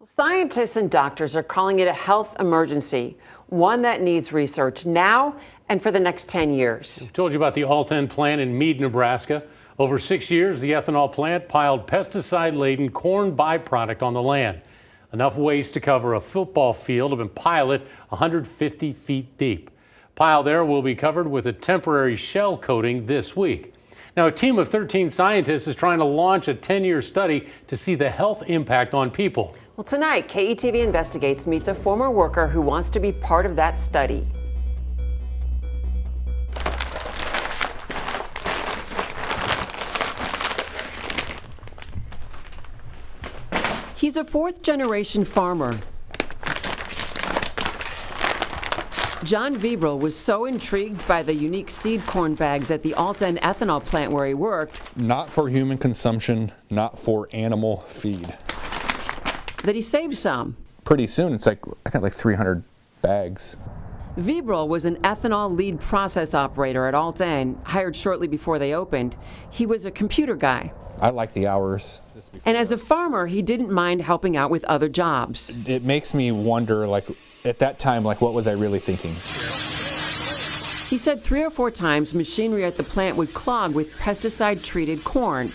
Scientists and doctors are calling it a health emergency, one that needs research now and for the next 10 years. I told you about the AltEn plant in Mead, Nebraska. Over 6 years, the ethanol plant piled pesticide-laden corn byproduct on the land. Enough waste to cover a football field and pile it 150 feet deep. Pile there will be covered with a temporary shell coating this week. Now, a team of 13 scientists is trying to launch a 10-year study to see the health impact on people. Well, tonight, KETV Investigates meets a former worker who wants to be part of that study. He's a fourth-generation farmer. John Vibral was so intrigued by the unique seed corn bags at the AltEn ethanol plant where he worked. Not for human consumption, not for animal feed. That he saved some. Pretty soon, I got like 300 bags. Vibral was an ethanol lead process operator at AltEn, hired shortly before they opened. He was a computer guy. I like the hours. And as a farmer, he didn't mind helping out with other jobs. It makes me wonder, at that time, what was I really thinking? He said 3 or 4 times machinery at the plant would clog with pesticide-treated corn.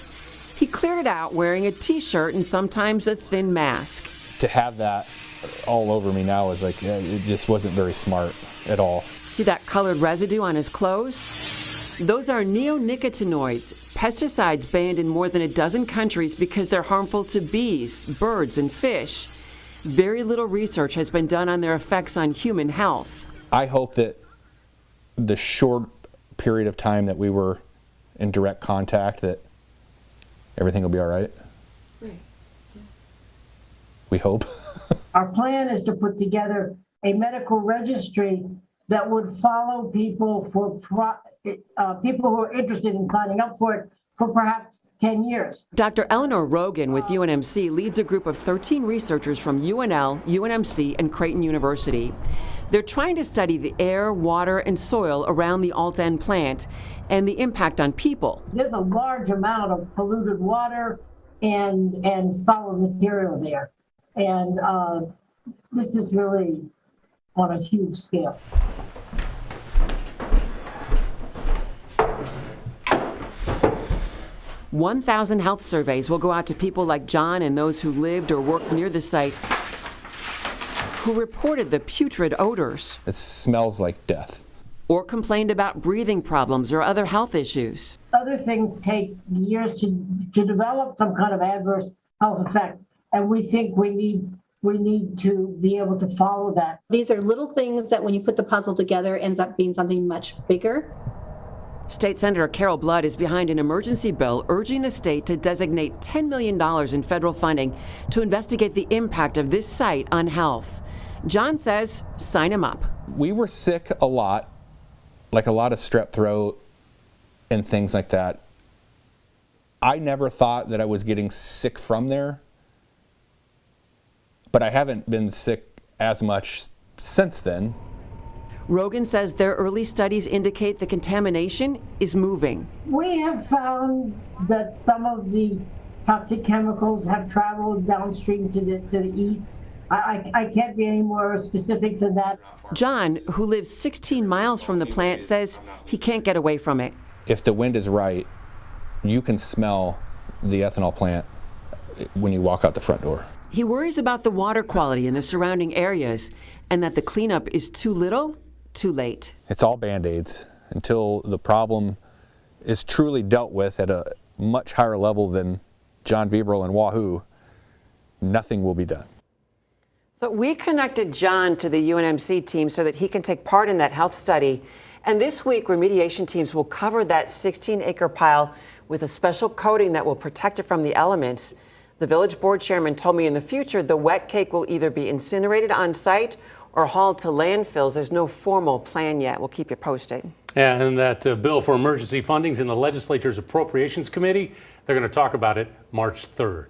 He cleared it out wearing a T-shirt and sometimes a thin mask. To have that all over me now is it just wasn't very smart at all. See that colored residue on his clothes? Those are neonicotinoids, pesticides banned in more than a dozen countries because they're harmful to bees, birds, and fish. Very little research has been done on their effects on human health. I hope that the short period of time that we were in direct contact, that everything will be all right. Right. Yeah. We hope. Our plan is to put together a medical registry that would follow people people who are interested in signing up for it for perhaps 10 years. Dr. Eleanor Rogan with UNMC leads a group of 13 researchers from UNL, UNMC, and Creighton University. They're trying to study the air, water, and soil around the AltEn plant and the impact on people. There's a large amount of polluted water and solid material there. And this is really on a huge scale. "1,000 health surveys will go out to people like John and those who lived or worked near the site who reported the putrid odors. It smells like death. Or complained about breathing problems or other health issues. Other things take years to develop some kind of adverse health effect, and we think we need to be able to follow that. These are little things that when you put the puzzle together ends up being something much bigger. State Senator Carol Blood is behind an emergency bill urging the state to designate $10 million in federal funding to investigate the impact of this site on health. John says, sign him up. We were sick a lot, like a lot of strep throat and things like that. I never thought that I was getting sick from there, but I haven't been sick as much since then. Rogan says their early studies indicate the contamination is moving. We have found that some of the toxic chemicals have traveled downstream to the east. I can't be any more specific than that. John, who lives 16 miles from the plant, says he can't get away from it. If the wind is right, you can smell the ethanol plant when you walk out the front door. He worries about the water quality in the surrounding areas and that the cleanup is too little, too late. It's all Band-Aids until the problem is truly dealt with at a much higher level than John Vibral and Wahoo. Nothing will be done. So we connected John to the UNMC team so that he can take part in that health study. And this week, remediation teams will cover that 16-acre pile with a special coating that will protect it from the elements. The village board chairman told me in the future the wet cake will either be incinerated on site or hauled to landfills. There's no formal plan yet. We'll keep you posted. And that bill for emergency funding is in the legislature's Appropriations Committee. They're going to talk about it March 3rd.